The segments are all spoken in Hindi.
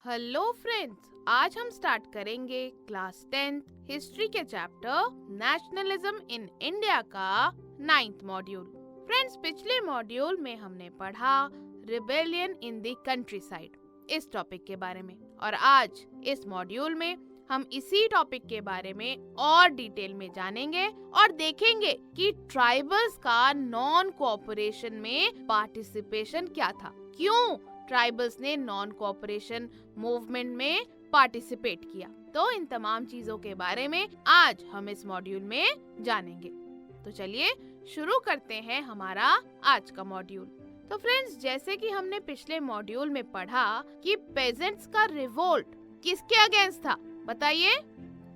हेलो फ्रेंड्स, आज हम स्टार्ट करेंगे क्लास 10th हिस्ट्री के चैप्टर नेशनलिज्म इन इंडिया का 9th मॉड्यूल। फ्रेंड्स, पिछले मॉड्यूल में हमने पढ़ा रिबेलियन इन द कंट्रीसाइड इस टॉपिक के बारे में, और आज इस मॉड्यूल में हम इसी टॉपिक के बारे में और डिटेल में जानेंगे और देखेंगे कि ट्राइबल्स का नॉन कोऑपरेशन में पार्टिसिपेशन क्या था, क्यों ट्राइबल्स ने नॉन कोऑपरेशन मूवमेंट में पार्टिसिपेट किया। तो इन तमाम चीजों के बारे में आज हम इस मॉड्यूल में जानेंगे। तो चलिए शुरू करते हैं हमारा आज का मॉड्यूल। तो फ्रेंड्स, जैसे कि हमने पिछले मॉड्यूल में पढ़ा कि पेजेंट्स का रिवोल्ट किसके अगेंस्ट था, बताइए।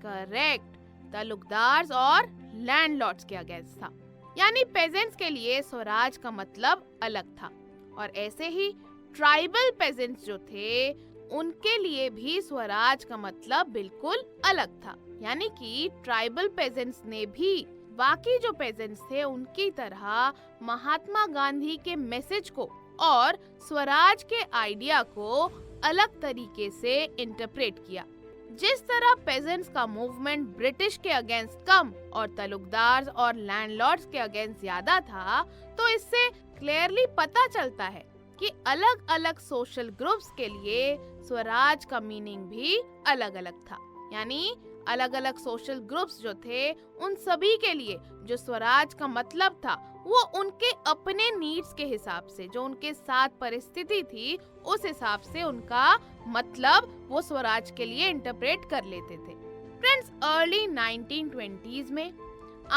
करेक्ट, तालुकदार्स और लैंडलॉर्ड्स के अगेंस्ट था। यानी पेजेंट्स के लिए स्वराज का मतलब अलग था, और ऐसे ही ट्राइबल पेजेंट्स जो थे उनके लिए भी स्वराज का मतलब बिल्कुल अलग था। यानी कि ट्राइबल पेजेंट्स ने भी बाकी जो पेजेंट्स थे उनकी तरह महात्मा गांधी के मैसेज को और स्वराज के आइडिया को अलग तरीके से इंटरप्रेट किया। जिस तरह पेजेंट्स का मूवमेंट ब्रिटिश के अगेंस्ट कम और तालुकदार्स और लैंडलॉर्ड्स के अगेंस्ट ज्यादा था, तो इससे क्लियरली पता चलता है कि अलग अलग सोशल ग्रुप्स के लिए स्वराज का मीनिंग भी अलग अलग था। यानी अलग अलग सोशल ग्रुप्स जो थे उन सभी के लिए जो स्वराज का मतलब था वो उनके अपने नीड्स के हिसाब से, जो उनके साथ परिस्थिति थी उस हिसाब से उनका मतलब वो स्वराज के लिए इंटरप्रेट कर लेते थे। फ्रेंड्स, अर्ली 1920s में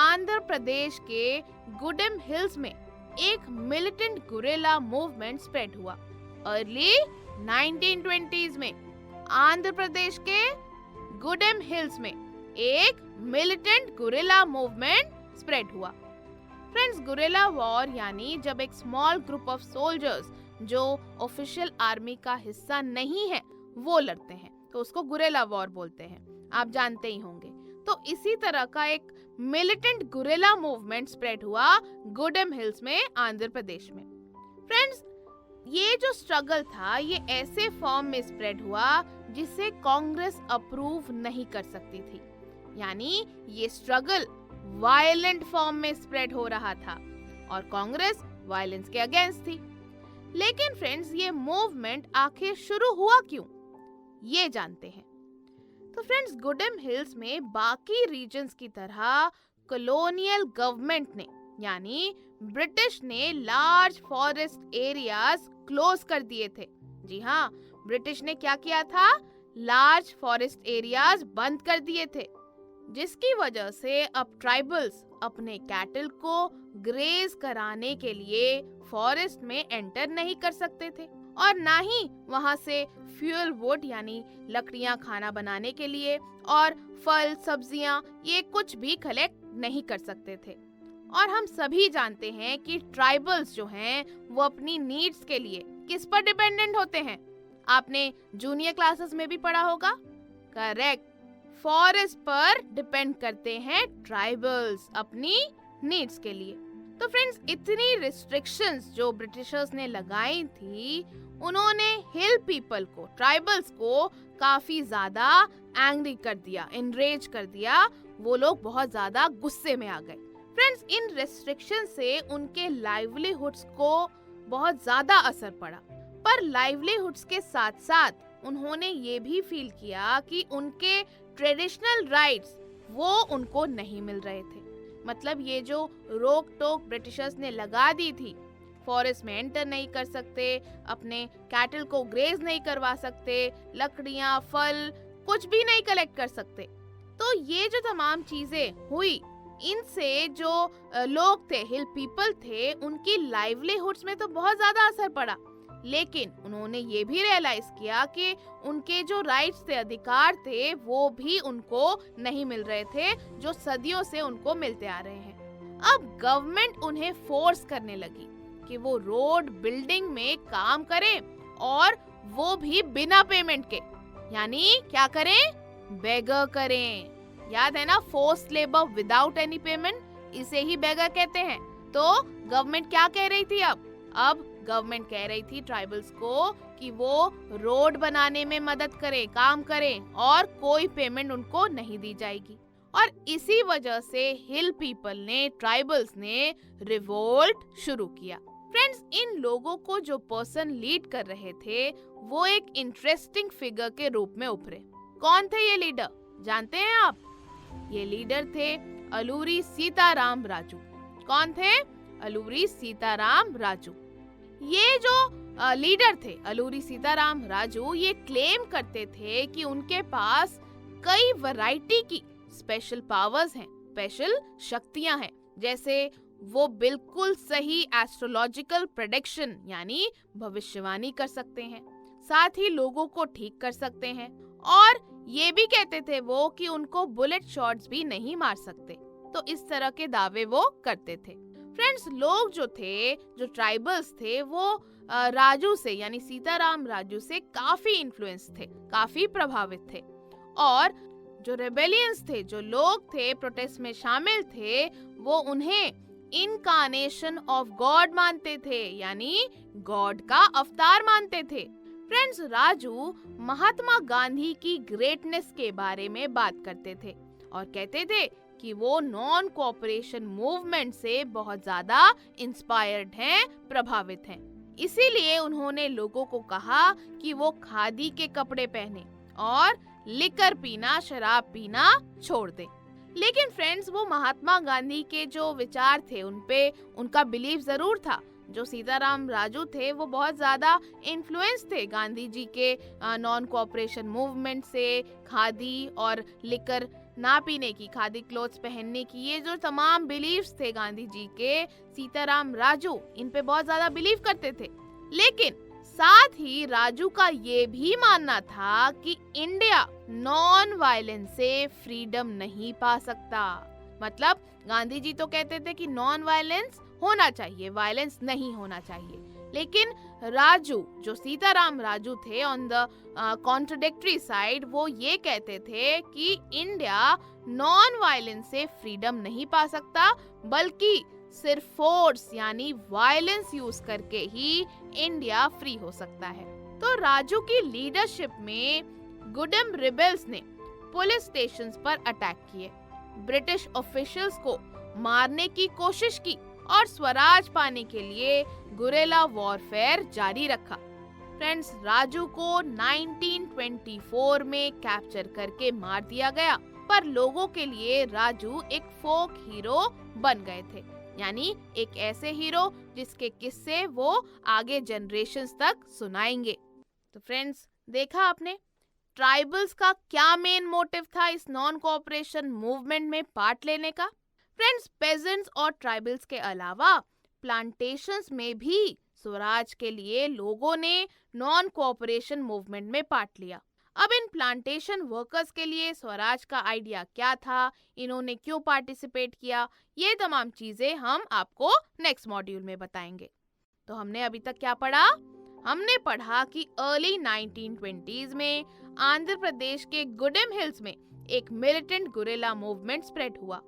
आंध्र प्रदेश के गुडेम हिल्स में एक मिलिटेंट गुरिल्ला मूवमेंट स्प्रेड हुआ। अर्ली 1920s में आंध्र प्रदेश के गुडेम हिल्स में एक मिलिटेंट गुरिल्ला मूवमेंट स्प्रेड हुआ। फ्रेंड्स, गुरिल्ला वॉर यानी जब एक स्मॉल ग्रुप ऑफ सोल्जर्स जो ऑफिशियल आर्मी का हिस्सा नहीं है वो लड़ते हैं, तो उसको गुरिल्ला वॉर बोलते हैं, आप जानते ही होंगे। तो इसी तरह का एक मिलिटेंट गुरिल्ला मूवमेंट स्प्रेड हुआ गुडेम हिल्स में आंध्र प्रदेश में। फ्रेंड्स, ये जो स्ट्रगल था ये ऐसे फॉर्म में स्प्रेड हुआ जिसे कांग्रेस अप्रूव नहीं कर सकती थी। यानी ये स्ट्रगल वायलेंट फॉर्म में स्प्रेड हो रहा था और कांग्रेस वायलेंस के अगेंस्ट थी। लेकिन फ्रेंड्स, ये मूवमेंट आखिर शुरू हुआ क्यों, ये जानते हैं। तो फ्रेंड्स, गुडेम हिल्स में बाकी रीजन्स की तरह कॉलोनियल गवर्नमेंट ने यानी ब्रिटिश ने लार्ज फॉरेस्ट एरियाज क्लोज कर दिए थे। जी हाँ, ब्रिटिश ने क्या किया था, लार्ज फॉरेस्ट एरियाज बंद कर दिए थे, जिसकी वजह से अब ट्राइबल्स अपने कैटल को ग्रेज कराने के लिए फॉरेस्ट में एंटर नहीं कर सकते थे और ना ही वहां से फ्यूल वुड यानी लकड़ियां खाना बनाने के लिए और फल सब्जियां ये कुछ भी कलेक्ट नहीं कर सकते थे। और हम सभी जानते हैं कि ट्राइबल्स जो हैं वो अपनी नीड्स के लिए किस पर डिपेंडेंट होते हैं, आपने जूनियर क्लासेस में भी पढ़ा होगा। करेक्ट, फॉरेस्ट पर डिपेंड करते हैं ट्राइबल्स अपनी नीड्स के लिए। तो फ्रेंड्स, इतनी रिस्ट्रिक्शंस जो ब्रिटिशर्स ने लगाई थी उन्होंने हिल पीपल को, ट्राइबल्स को काफी ज्यादा एंग्री कर दिया, एनरेज कर दिया। वो लोग बहुत ज्यादा गुस्से में आ गए। फ्रेंड्स, इन रेस्ट्रिक्शन से उनके लाइवलीहुड्स को बहुत ज्यादा असर पड़ा, पर लाइवलीहुड्स के साथ साथ उन्होंने ये भी फील किया कि उनके ट्रेडिशनल राइट्स वो उनको नहीं मिल रहे थे। मतलब ये जो रोक टोक ब्रिटिशर्स ने लगा दी थी, फॉरेस्ट में एंटर नहीं कर सकते, अपने कैटल को ग्रेज नहीं करवा सकते, लकड़ियां फल कुछ भी नहीं कलेक्ट कर सकते। तो ये जो तमाम चीजें हुई, इनसे जो लोग थे, हिल पीपल थे, उनकी लाइवलीहुड्स में तो बहुत ज्यादा असर पड़ा। लेकिन उन्होंने ये भी रियलाइज किया कि उनके जो राइट्स थे, अधिकार थे, वो भी उनको नहीं मिल रहे थे जो सदियों से उनको मिलते आ रहे हैं। अब गवर्नमेंट उन्हें फोर्स करने लगी कि वो रोड बिल्डिंग में काम करें और वो भी बिना पेमेंट के। यानी क्या करें, बेगर करें। याद है ना, forced labour without any payment, इसे ही बेगर कहते हैं। तो गवर्नमेंट क्या कह रही थी, अब गवर्नमेंट कह रही थी ट्राइबल्स को कि वो रोड बनाने में मदद करें, काम करें और कोई पेमेंट उनको नहीं दी जाएगी। और इसी वजह से हिल पीपल ने, ट्राइबल्स ने रिवोल्ट शुरू किया। फ्रेंड्स, इन लोगों को जो पर्सन लीड कर रहे थे वो एक इंटरेस्टिंग फिगर के रूप में उभरे। कौन थे ये लीडर, जानते हैं आप? ये लीडर थे अलूरी सीताराम राजू। कौन थे? अलूरी सीताराम राजू। ये जो लीडर थे अलूरी सीताराम राजू, ये क्लेम करते थे कि उनके पास कई वैरायटी की स्पेशल पावर्स हैं, स्पेशल शक्तियां हैं। जैसे वो बिल्कुल सही एस्ट्रोलॉजिकल प्रेडिक्शन यानी भविष्यवाणी कर सकते हैं, साथ ही लोगों को ठीक कर सकते हैं, और ये भी कहते थे वो कि उनको बुलेट शॉट्स भी नहीं मार सकते। तो इस तरह के दावे वो करते थे। फ्रेंड्स, लोग जो थे, जो ट्राइबल्स थे, वो राजू से यानी सीताराम राजू से काफी इन्फ्लुएंस थे, काफी प्रभावित थे। और जो रेबेलियंस थे, जो लोग थे प्रोटेस्ट में शामिल थे, वो उन्हें इनकार्नेशन ऑफ गॉड मानते थे, यानी गॉड का अवतार मानते थे। फ्रेंड्स, राजू महात्मा गांधी की ग्रेटनेस के बारे में बात करते थे और कहते थे कि वो नॉन कोऑपरेशन मूवमेंट से बहुत ज्यादा इंस्पायर्ड हैं, प्रभावित हैं। इसीलिए उन्होंने लोगों को कहा कि वो खादी के कपड़े पहने और लिकर पीना, शराब पीना छोड़ दे। लेकिन फ्रेंड्स, वो महात्मा गांधी के जो विचार थे उन पे उनका बिलीव जरूर था। जो सीताराम राजू थे वो बहुत ज्यादा इन्फ्लुएंस थे गांधी जी के नॉन कोऑपरेशन मूवमेंट से, खादी और लिकर ना पीने की, खादी क्लोथ्स पहनने की, ये जो तमाम बिलीव्स थे गांधी जी के, सीताराम राजू इन पे बहुत ज्यादा बिलीव करते थे। लेकिन साथ ही राजू का ये भी मानना था कि इंडिया नॉन वायलेंस से फ्रीडम नहीं पा सकता। मतलब गांधी जी तो कहते थे कि नॉन वायलेंस होना चाहिए, वायलेंस नहीं होना चाहिए, लेकिन राजू, जो सीताराम राजू थे ऑन द कॉन्ट्रडिक्टरी साइड, वो ये कहते थे कि इंडिया नॉन वायलेंस से फ्रीडम नहीं पा सकता, बल्कि सिर्फ फोर्स यानी वायलेंस यूज करके ही इंडिया फ्री हो सकता है। तो राजू की लीडरशिप में गुडेम रिबेल्स ने पुलिस स्टेशंस पर अटैक किए, ब्रिटिश ऑफिशियल्स को मारने की कोशिश की और स्वराज पाने के लिए गुरेला वॉरफेयर जारी रखा। फ्रेंड्स, राजू को 1924 में कैप्चर करके मार दिया गया, पर लोगों के लिए राजू एक फोक हीरो बन गए थे, यानी एक ऐसे हीरो जिसके किस्से वो आगे जनरेशंस तक सुनाएंगे। तो फ्रेंड्स, देखा आपने ट्राइबल्स का क्या मेन मोटिव था इस नॉन कोऑपरेशन मूवमेंट में पार्ट लेने का। फ्रेंड्स, पेजेंट्स और ट्राइबल्स के अलावा प्लांटेशंस में भी स्वराज के लिए लोगों ने नॉन कोऑपरेशन मूवमेंट में पार्ट लिया। अब इन प्लांटेशन वर्कर्स के लिए स्वराज का आइडिया क्या था, इन्होंने क्यों पार्टिसिपेट किया, ये तमाम चीजें हम आपको नेक्स्ट मॉड्यूल में बताएंगे। तो हमने अभी तक क्या पढ़ा? हमने पढ़ा कि अर्ली 1920s में आंध्र प्रदेश के गुडेम हिल्स में एक मिलिटेंट गुरिल्ला मूवमेंट स्प्रेड हुआ,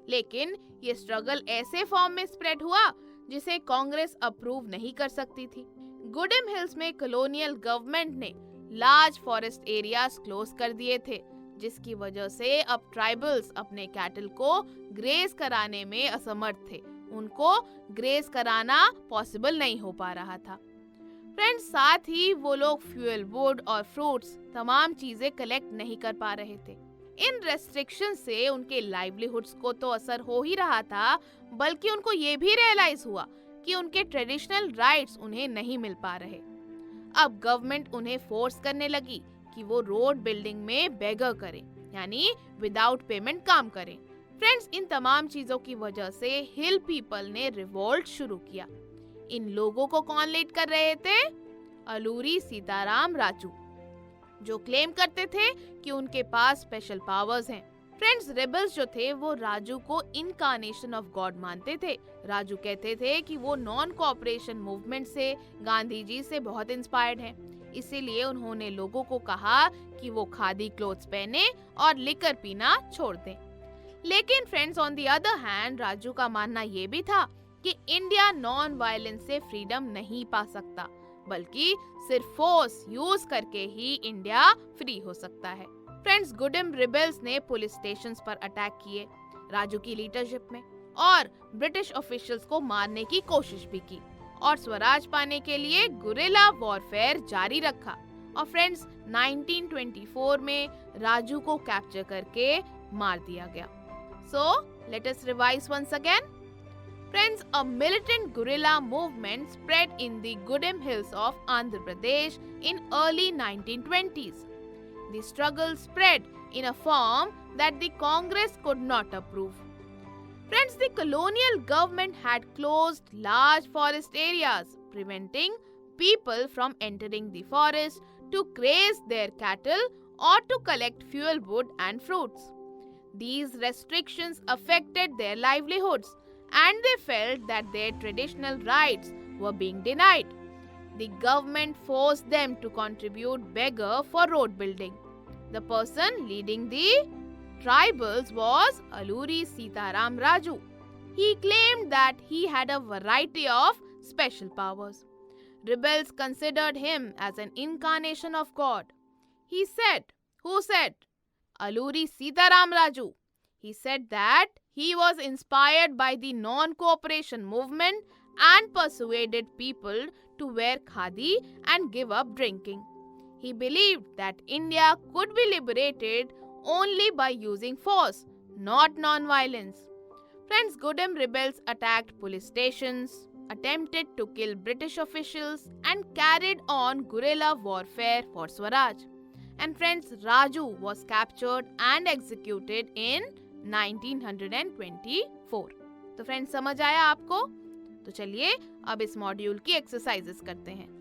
लेकिन ये स्ट्रगल ऐसे फॉर्म में स्प्रेड हुआ जिसे कांग्रेस अप्रूव नहीं कर सकती थी। गुडेम हिल्स में कॉलोनियल गवर्नमेंट ने लार्ज फॉरेस्ट एरियाज क्लोज कर दिए थे, जिसकी वजह से अब ट्राइबल्स अपने कैटल को ग्रेज कराने में असमर्थ थे, उनको ग्रेज कराना पॉसिबल नहीं हो पा रहा था। फ्रेंड्स, साथ ही वो लोग फ्यूल, वुड और फ्रूट्स तमाम चीजें कलेक्ट नहीं कर पा रहे थे। इन रेस्ट्रिक्शन से उनके लाइवलीहुड्स को तो असर हो ही रहा था, बल्कि उनको ये भी रियलाइज हुआ कि उनके ट्रेडिशनल राइट्स उन्हें नहीं मिल पा रहे। अब गवर्नमेंट उन्हें फोर्स करने लगी कि वो रोड बिल्डिंग में बेगर करें, यानी विदाउट पेमेंट काम करें। फ्रेंड्स, इन तमाम चीजों की वजह से हिल पीपल ने रिवोल्ट शुरू किया। इन लोगों को कौन लीड कर रहे थे? अलूरी सीताराम राजू, जो क्लेम करते थे कि उनके पास स्पेशल पावर्स हैं। फ्रेंड्स, रेबल्स जो थे वो राजू को इनकार्नेशन ऑफ गॉड मानते थे। राजू कहते थे कि वो नॉन कोऑपरेशन मूवमेंट से, गांधी जी से बहुत इंस्पायर्ड हैं। इसीलिए उन्होंने लोगों को कहा कि वो खादी क्लोथ्स पहने और लिकर पीना छोड़ दें। लेकिन friends, on the other hand Raju का मानना ये भी था कि इंडिया नॉन वायलेंस से फ्रीडम नहीं पा सकता, बल्कि सिर्फ फोर्स यूज करके ही इंडिया फ्री हो सकता है। फ्रेंड्स, गुडिम रिबेल्स ने पुलिस स्टेशंस पर अटैक किए राजू की लीडरशिप में, और ब्रिटिश ऑफिशियल्स को मारने की कोशिश भी की, और स्वराज पाने के लिए गुरिल्ला वॉरफेयर जारी रखा। और फ्रेंड्स, 1924 में राजू को कैप्चर करके मार दिया गया। So let us revise once again. Friends, a militant guerrilla movement spread in the Gudim Hills of Andhra Pradesh in early 1920s. The struggle spread in a form that the Congress could not approve. Friends, the colonial government had closed large forest areas, preventing people from entering the forest to graze their cattle or to collect fuel wood and fruits. These restrictions affected their livelihoods, and they felt that their traditional rights were being denied. The government forced them to contribute beggar for road building. The person leading the tribals was Alluri Sitaram Raju. He claimed that he had a variety of special powers. Rebels considered him as an incarnation of God. He said, who said? Alluri Sitaram Raju. He said that he was inspired by the non-cooperation movement and persuaded people to wear khadi and give up drinking. He believed that India could be liberated only by using force, not non-violence. Friends, Gudim rebels attacked police stations, attempted to kill British officials, and carried on guerrilla warfare for Swaraj. And friends, Raju was captured and executed in 1924। तो फ्रेंड्स, समझ आया आपको? तो चलिए अब इस मॉड्यूल की एक्सरसाइजेस करते हैं।